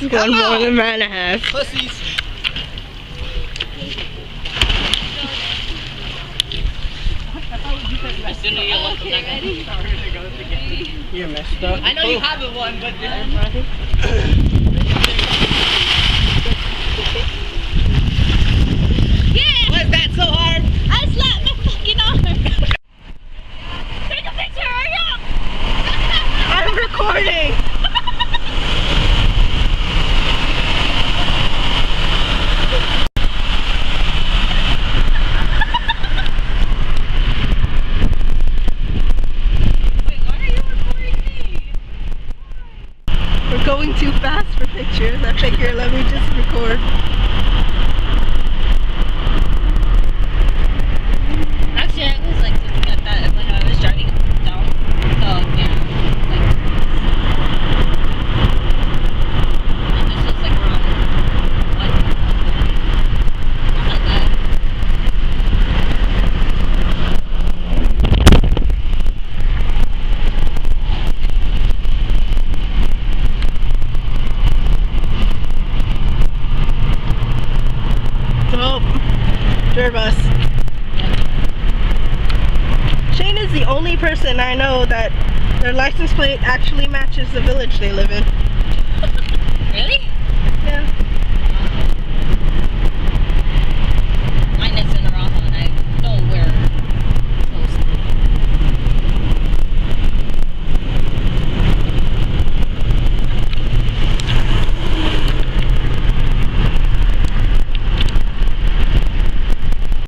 One more than man and a half. Pussies. As soon as you look at that, You're messed up. I know you haven't one, but Yeah! was that so hard? I slapped my fucking arm! Take a picture, hurry up! I'm recording. Wait, why are you recording me? We're going too fast for pictures. I figure let me just record. Actually, I was like looking at that when I was driving down. So, yeah. Like, and this was like around 1. Not that bad. Oh, tour bus. Shane is the only person I know that their license plate actually matches the village they live in. Really?